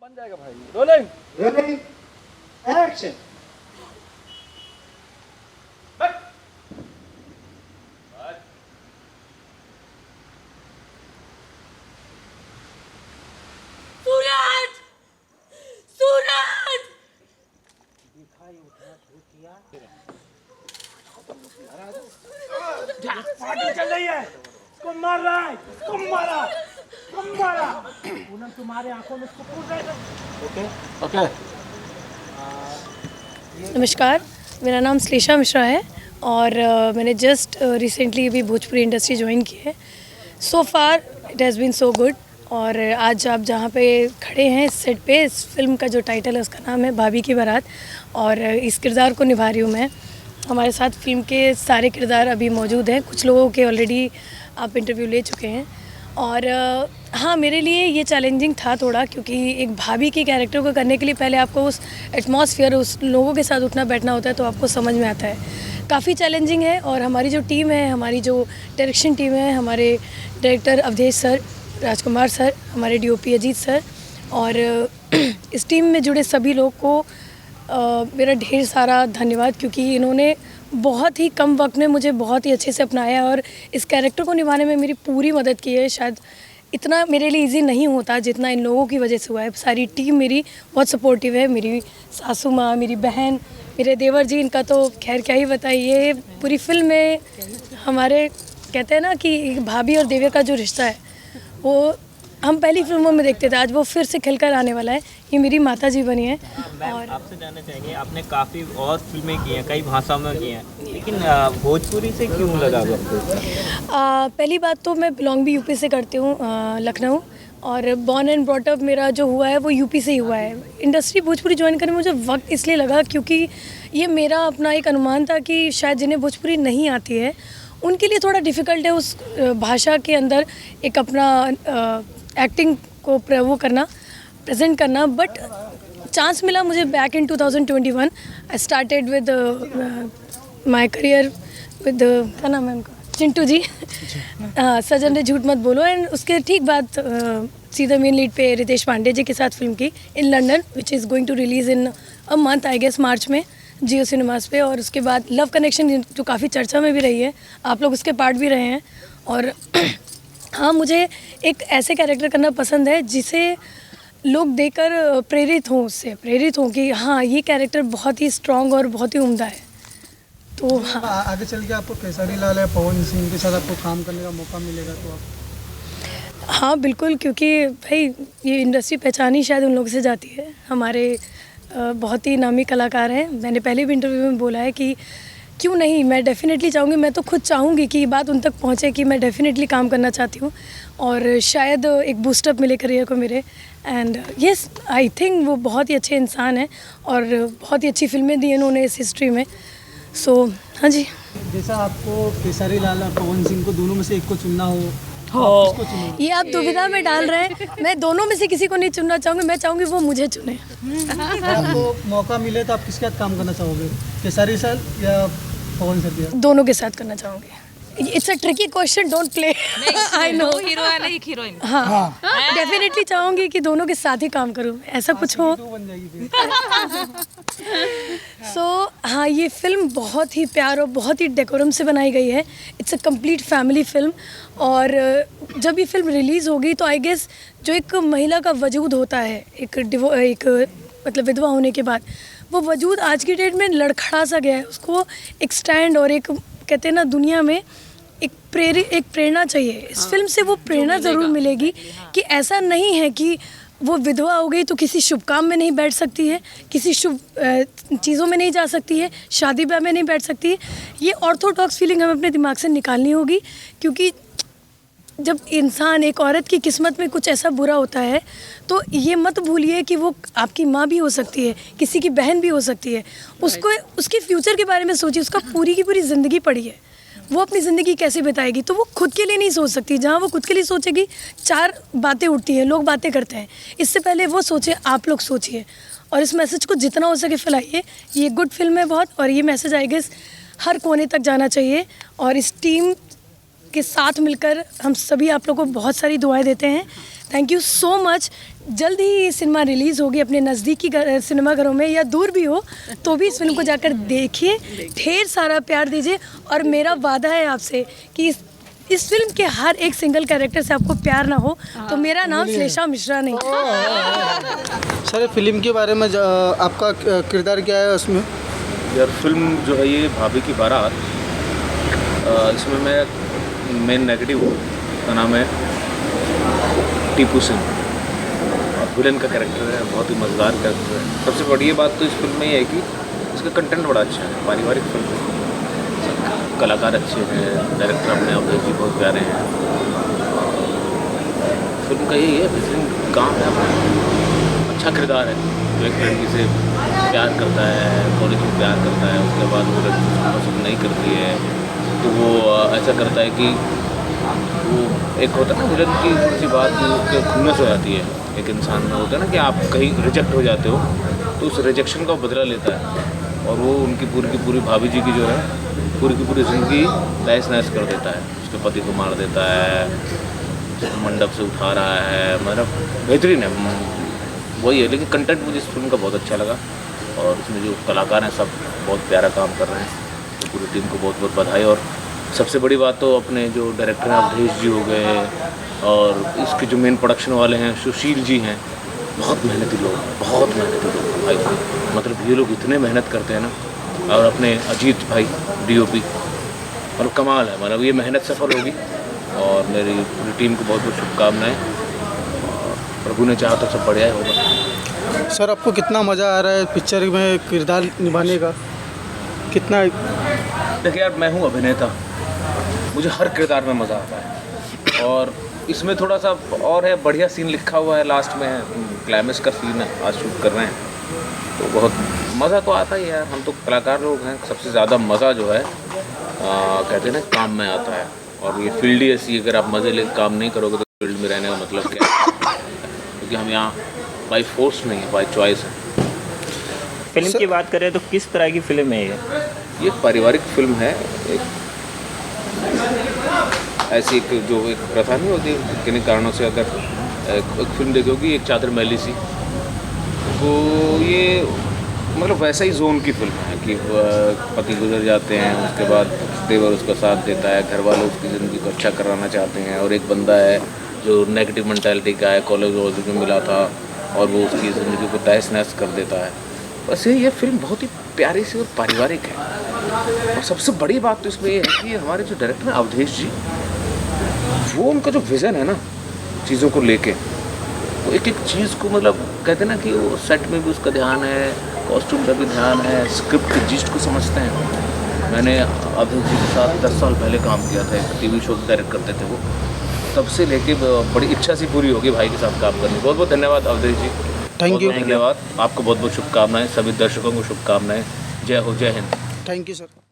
बन जाएगा भाई। Rolling rolling action. Suraj, Suraj. Party चल रही है, इसको मार रहा है, इसको मारा, पूनम तुम्हारे आंखों में सुकून रहेगा। ओके। नमस्कार, मेरा नाम श्लेषा मिश्रा है और मैंने जस्ट रिसेंटली अभी भोजपुरी इंडस्ट्री ज्वाइन की है। So far it has been so good. और आज आप जहाँ पे खड़े हैं इस सेट पे, इस फिल्म का जो टाइटल है उसका नाम है भाभी की बारात और इस किरदार को निभा रही हूँ मैं। हमारे साथ फिल्म के सारे किरदार अभी मौजूद हैं, कुछ लोगों के ऑलरेडी आप इंटरव्यू ले चुके हैं। और हाँ, मेरे लिए ये चैलेंजिंग था थोड़ा, क्योंकि एक भाभी की कैरेक्टर को करने के लिए पहले आपको उस एटमॉस्फेयर, उस लोगों के साथ उठना बैठना होता है, तो आपको समझ में आता है। काफ़ी चैलेंजिंग है। और हमारी जो टीम है, हमारी जो डायरेक्शन टीम है, हमारे डायरेक्टर अवधेश सर, राजकुमार सर, हमारे डीओपी अजीत सर और इस टीम में जुड़े सभी लोग को मेरा ढेर सारा धन्यवाद, क्योंकि इन्होंने बहुत ही कम वक्त में मुझे बहुत ही अच्छे से अपनाया और इस कैरेक्टर को निभाने में मेरी पूरी मदद की है। शायद इतना मेरे लिए इजी नहीं होता जितना इन लोगों की वजह से हुआ है। सारी टीम मेरी बहुत सपोर्टिव है, मेरी सासू माँ, मेरी बहन, मेरे देवर जी, इनका तो खैर क्या ही बताइए। पूरी फिल्म में हमारे कहते हैं ना कि भाभी और देवर का जो रिश्ता है वो हम पहली फिल्मों में देखते थे, आज वो फिर से खिलकर आने वाला है। ये मेरी माता जी बनी है। और आपसे जानना चाहेंगे, आपने काफ़ी और फिल्में की हैं, कई भाषाओं में की हैं, लेकिन भोजपुरी से क्यों लगा आपको? पहली बात तो मैं बिलोंग भी यूपी से करती हूँ, लखनऊ, और बॉर्न एंड ब्रॉट अप मेरा जो हुआ है वो यूपी से ही हुआ है। इंडस्ट्री भोजपुरी ज्वाइन करने में मुझे वक्त इसलिए लगा क्योंकि ये मेरा अपना एक अनुमान था कि शायद जिन्हें भोजपुरी नहीं आती है उनके लिए थोड़ा डिफ़िकल्ट है उस भाषा के अंदर एक अपना एक्टिंग को वो करना, प्रेजेंट करना। बट चांस मिला मुझे back in 2021। I started with my career with क्या नाम है उनका, चिंटू जी। सजन रे झूठ मत बोलो। एंड उसके ठीक बाद सीधा मेन लीड पे रितेश पांडे जी के साथ फिल्म की in London, which is going to release in a month, I guess March में, जियो सिनेमास पे। और उसके बाद लव कनेक्शन जो काफ़ी चर्चा में भी रही है, आप लोग उसके पार्ट भी रहे हैं। और हाँ, मुझे एक ऐसे कैरेक्टर करना पसंद है जिसे लोग देखकर प्रेरित हों, उससे प्रेरित हों कि हाँ, ये कैरेक्टर बहुत ही स्ट्रॉन्ग और बहुत ही उम्दा है। तो हाँ, आगे चल के आपको खेसारी लाल या पवन सिंह के साथ आपको काम करने का मौका मिलेगा तो आप? हाँ बिल्कुल, क्योंकि भाई ये इंडस्ट्री पहचान ही शायद उन लोगों से जाती है। हमारे बहुत ही नामी कलाकार हैं। मैंने पहले भी इंटरव्यू में बोला है कि क्यों नहीं, मैं डेफ़िनेटली चाहूँगी, मैं तो खुद चाहूँगी कि ये बात उन तक पहुँचे कि मैं डेफ़िनेटली काम करना चाहती हूँ और शायद एक बूस्टअप मिले करियर को मेरे। एंड येस, आई थिंक वो बहुत ही अच्छे इंसान हैं और बहुत ही अच्छी फिल्में दी उन्होंने इस हिस्ट्री में। सो हाँ जी। जैसा आपको खेसारी लाल और पवन सिंह को दोनों में से एक को चुनना हो, किसको चुनोगे? ये आप दुविधा में डाल रहे हैं। मैं दोनों में से किसी को नहीं चुनना चाहूँगी, मैं चाहूँगी वो मुझे चुने। आपको मौका मिले तो आप किसके साथ काम करना चाहोगे, खेसारी लाल या पवन सिंह? दोनों के साथ करना चाहूँगी। It's a tricky question, don't play. I know, hero है ना, एक हीरोइन। हाँ, डेफिनेटली चाहूँगी कि दोनों के साथ ही काम करूँ, ऐसा कुछ हो। बन जाएगी सो हाँ, ये फिल्म बहुत ही प्यार और बहुत ही डेकोरम से बनाई गई है। It's a complete family film. और जब ये फिल्म रिलीज़ होगी तो आई गेस जो एक महिला का वजूद होता है, एक मतलब विधवा होने के बाद, वो वजूद आज की डेट में लड़खड़ा सा गया है। उसको एक स्टैंड और एक कहते हैं ना दुनिया में एक प्रेरणा चाहिए। इस फिल्म से वो प्रेरणा ज़रूर मिलेगी कि ऐसा नहीं है कि वो विधवा हो गई तो किसी शुभ काम में नहीं बैठ सकती है, किसी शुभ चीज़ों में नहीं जा सकती है, शादी ब्याह में नहीं बैठ सकती है। ये ऑर्थोडॉक्स फीलिंग हमें अपने दिमाग से निकालनी होगी, क्योंकि जब इंसान, एक औरत की किस्मत में कुछ ऐसा बुरा होता है तो ये मत भूलिए कि वो आपकी माँ भी हो सकती है, किसी की बहन भी हो सकती है। उसको उसके फ्यूचर के बारे में सोचिए, उसका पूरी की पूरी ज़िंदगी पड़ी है, वो अपनी ज़िंदगी कैसे बिताएगी। तो वो खुद के लिए नहीं सोच सकती। जहाँ वो खुद के लिए सोचेगी, चार बातें उठती हैं, लोग बातें करते हैं। इससे पहले वो सोचे, आप लोग सोचिए और इस मैसेज को जितना हो सके फैलाइए। ये गुड फिल्म है बहुत, और ये मैसेज आई गेस हर कोने तक जाना चाहिए। और इस टीम के साथ मिलकर हम सभी आप लोगों को बहुत सारी दुआएं देते हैं। Thank you so much. जल्द ही ये सिनेमा रिलीज़ होगी अपने नज़दीकी सिनेमाघरों में या दूर भी हो तो भी इस फिल्म को जाकर देखिए, ढेर सारा प्यार दीजिए। और मेरा वादा है आपसे कि इस फिल्म के हर एक सिंगल कैरेक्टर से आपको प्यार ना हो तो मेरा नाम श्लेषा मिश्रा नहीं। सर फिल्म के बारे में आपका किरदार क्या है उसमें? यार फिल्म जो है ये भाभी की बारात, इसमें मैं मेन नेगेटिव हूँ, उसका नाम है टीपू सिंह और विलन का कैरेक्टर है, बहुत ही मज़ेदार कैरेक्टर है। सबसे बड़ी बात तो इस फिल्म में ये है कि इसका कंटेंट बड़ा अच्छा है, पारिवारिक फिल्म है, कलाकार अच्छे हैं, डायरेक्टर अपने अवधेश जी बहुत प्यारे हैं। फिल्म का यही है, बेहतरीन काम है अपना, अच्छा किरदार है। जो एक लड़की से प्यार करता है, कॉलेज में प्यार करता है, उसके बाद वो लड़की उसको पसंद नहीं करती है तो वो ऐसा करता है कि वो एक होता है ना विलन की थोड़ी सी बात उसके खुन्नस हो जाती है, एक इंसान में होता है ना कि आप कहीं रिजेक्ट हो जाते हो तो उस रिजेक्शन का बदला लेता है और वो उनकी पूरी की पूरी भाभी जी की जो है पूरी की पूरी ज़िंदगी तहस नहस कर देता है, उसके पति को मार देता है, मंडप से उठा रहा है, मतलब बेहतरीन है वही है। लेकिन कंटेंट मुझे इस फिल्म का बहुत अच्छा लगा और इसमें जो कलाकार हैं सब बहुत प्यारा काम कर रहे हैं, तो पूरी टीम को बहुत बहुत बधाई। और सबसे बड़ी बात तो अपने जो डायरेक्टर हैं अवधेश जी हो गए और इसके जो मेन प्रोडक्शन वाले हैं सुशील जी हैं, बहुत मेहनती लोग भाई, मतलब ये लोग इतने मेहनत करते हैं ना। और अपने अजीत भाई DOP, मतलब कमाल है, मतलब ये मेहनत सफल होगी और मेरी पूरी टीम को बहुत बहुत शुभकामनाएं और प्रभु ने चाहा तो सब बढ़िया ही होगा। सर आपको कितना मज़ा आ रहा है पिक्चर में किरदार निभाने का? कितना? देखिए यार, मैं हूँ अभिनेता, मुझे हर किरदार में मज़ा आता है और इसमें थोड़ा सा और है, बढ़िया सीन लिखा हुआ है, लास्ट में क्लाइमेक्स का सीन है, आज शूट कर रहे हैं तो बहुत मज़ा तो आता ही है यार। हम तो कलाकार लोग हैं, सबसे ज़्यादा मज़ा जो है कहते हैं ना काम में आता है और ये फील्ड ही ऐसी, अगर आप मज़े लेकर काम नहीं करोगे तो फील्ड में रहने का मतलब क्या है, क्योंकि हम यहाँ बाई फोर्स नहीं है, बाई चॉइस है। फिल्म की बात करें तो किस तरह की फिल्म है ये? पारिवारिक फिल्म है, एक ऐसी एक जो एक प्रथा नहीं होती, किन्हीं कारणों से अगर एक फिल्म देखी होगी एक चादर मैली सी, तो ये मतलब वैसा ही जोन की फिल्म है कि पति गुजर जाते हैं, उसके बाद देवर उसका साथ देता है, घर वाले उसकी ज़िंदगी को अच्छा कराना चाहते हैं और एक बंदा है जो नेगेटिव मेंटालिटी का है, कॉलेज वॉलेज में मिला था और वो उसकी ज़िंदगी को तहस नहस कर देता है। बस ये फिल्म बहुत ही प्यारी सी और पारिवारिक है और सबसे बड़ी बात तो इसमें ये है कि हमारे जो डायरेक्टर हैं अवधेश जी, वो उनका जो विज़न है ना चीज़ों को लेके, वो एक एक चीज़ को मतलब कहते हैं ना कि वो सेट में भी उसका ध्यान है, कॉस्ट्यूम का भी ध्यान है, स्क्रिप्ट के जिस्ट को समझते हैं। मैंने अवधेश जी के साथ 10 साल पहले काम किया था, एक TV शो डायरेक्ट करते थे वो, तब से लेके बड़ी इच्छा सी पूरी होगी भाई के साथ काम करने। बहुत बहुत धन्यवाद अवधेश जी, थैंक यू। धन्यवाद आपको, बहुत बहुत शुभकामनाएं, सभी दर्शकों को शुभकामनाएं। जय हो, जय हिंद। Thank you sir.